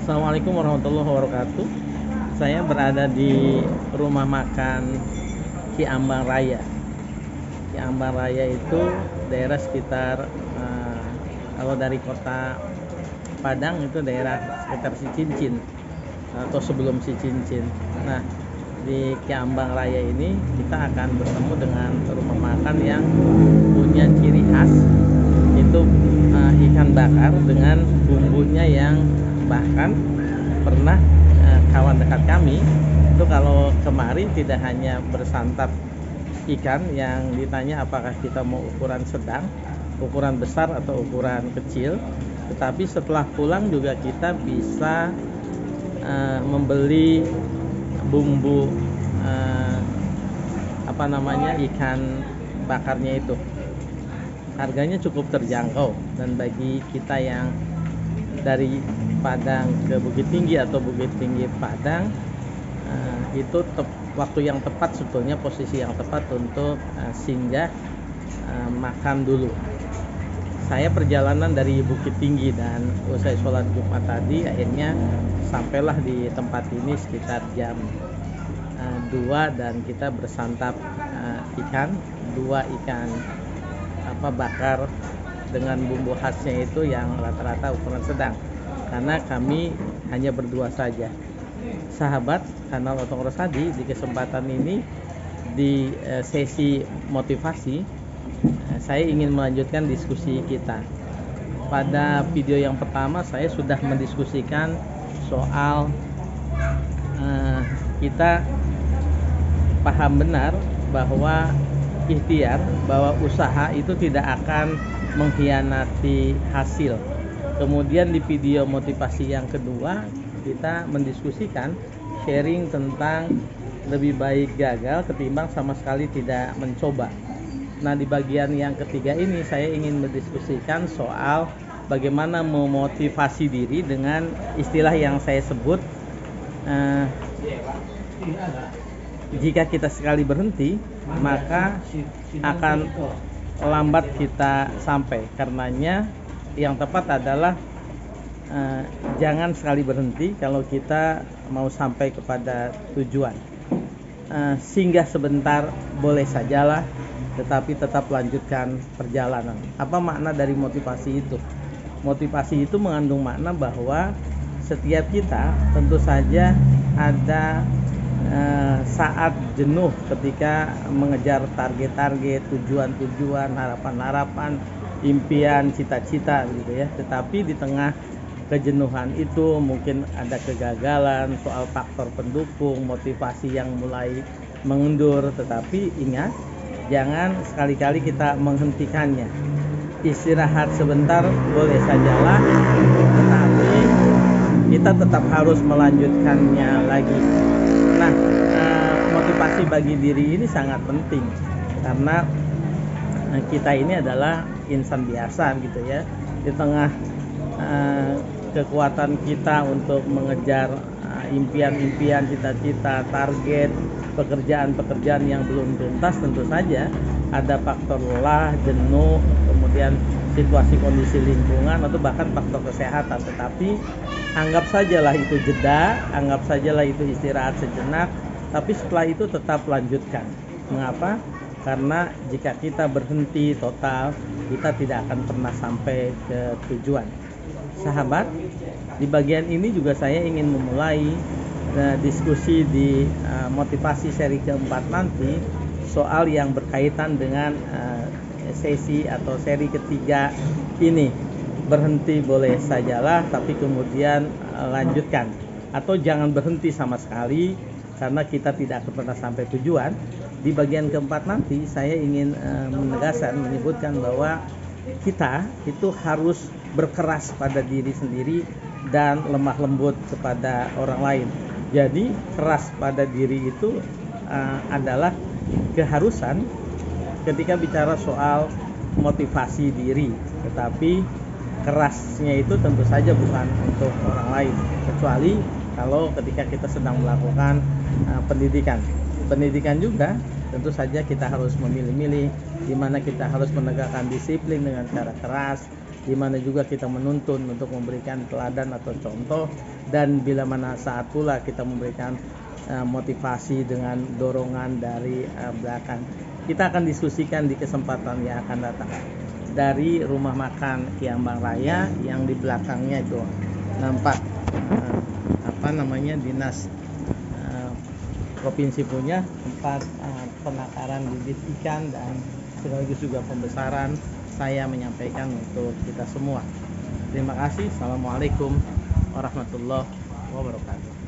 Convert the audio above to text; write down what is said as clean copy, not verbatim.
Assalamualaikum warahmatullahi wabarakatuh. Saya berada di rumah makan Ciambang Raya. Ciambang Raya itu daerah sekitar kalau dari kota Padang itu daerah sekitar Cicincin atau sebelum Cicincin. Nah, di Ciambang Raya ini kita akan bertemu dengan rumah makan yang punya ciri khas, itu ikan bakar dengan bumbunya yang bahkan pernah kawan dekat kami itu kalau kemari tidak hanya bersantap ikan yang ditanya apakah kita mau ukuran sedang, ukuran besar atau ukuran kecil, tetapi setelah pulang juga kita bisa membeli bumbu ikan bakarnya itu. Harganya cukup terjangkau dan bagi kita yang dari Padang ke Bukit Tinggi atau Bukit Tinggi Padang itu waktu yang tepat, sebetulnya posisi yang tepat untuk singgah makan dulu. Saya perjalanan dari Bukit Tinggi dan usai sholat Jumat tadi akhirnya sampailah di tempat ini sekitar jam 2 dan kita bersantap ikan bakar dengan bumbu khasnya itu yang rata-rata ukuran sedang, karena kami hanya berdua saja. Sahabat kanal Otong Rosadi, di kesempatan ini di sesi motivasi saya ingin melanjutkan diskusi kita. Pada video yang pertama saya sudah mendiskusikan soal kita paham benar bahwa ikhtiar, bahwa usaha itu tidak akan mengkhianati hasil. Kemudian di video motivasi yang kedua kita mendiskusikan sharing tentang lebih baik gagal ketimbang sama sekali tidak mencoba. Nah, di bagian yang ketiga ini saya ingin mendiskusikan soal bagaimana memotivasi diri dengan istilah yang saya sebut jika kita sekali berhenti maka akan lambat kita sampai. Karenanya yang tepat adalah jangan sekali berhenti kalau kita mau sampai kepada tujuan. Singgah sebentar boleh sajalah, tetapi tetap lanjutkan perjalanan. Apa makna dari motivasi itu? Motivasi itu mengandung makna bahwa setiap kita tentu saja ada saat jenuh ketika mengejar target-target, tujuan-tujuan, harapan-harapan, impian, cita-cita gitu ya. Tetapi di tengah kejenuhan itu mungkin ada kegagalan, soal faktor pendukung, motivasi yang mulai mengendur. Tetapi ingat, jangan sekali-kali kita menghentikannya. Istirahat sebentar boleh sajalah, tetapi kita tetap harus melanjutkannya lagi. Nah, motivasi bagi diri ini sangat penting karena kita ini adalah insan biasa gitu ya. Di tengah kekuatan kita untuk mengejar impian-impian, cita-cita, target, pekerjaan-pekerjaan yang belum tuntas, tentu saja ada faktor lelah, jenuh, kemudian situasi kondisi lingkungan atau bahkan faktor kesehatan. Tetapi anggap sajalah itu jeda, anggap sajalah itu istirahat sejenak, tapi setelah itu tetap lanjutkan. Mengapa? Karena jika kita berhenti total, kita tidak akan pernah sampai ke tujuan. Sahabat, di bagian ini juga saya ingin memulai diskusi di motivasi seri keempat nanti soal yang berkaitan dengan sesi atau seri ketiga ini. Berhenti boleh sajalah, tapi kemudian lanjutkan, atau jangan berhenti sama sekali karena kita tidak akan pernah sampai tujuan. Di bagian keempat nanti saya ingin menyebutkan bahwa kita itu harus berkeras pada diri sendiri dan lemah lembut kepada orang lain. Jadi keras pada diri itu adalah keharusan ketika bicara soal motivasi diri, tetapi kerasnya itu tentu saja bukan untuk orang lain, kecuali kalau ketika kita sedang melakukan pendidikan juga tentu saja kita harus memilih-milih di mana kita harus menegakkan disiplin dengan cara keras, di mana juga kita menuntun untuk memberikan teladan atau contoh, dan bila mana saat pula kita memberikan motivasi dengan dorongan dari belakang. Kita akan diskusikan di kesempatan yang akan datang. Dari rumah makan Kiambang Raya yang di belakangnya itu nampak dinas provinsi punya tempat penakaran bibit ikan dan sekaligus juga pembesaran. Saya menyampaikan untuk kita semua. Terima kasih. Assalamualaikum warahmatullahi wabarakatuh.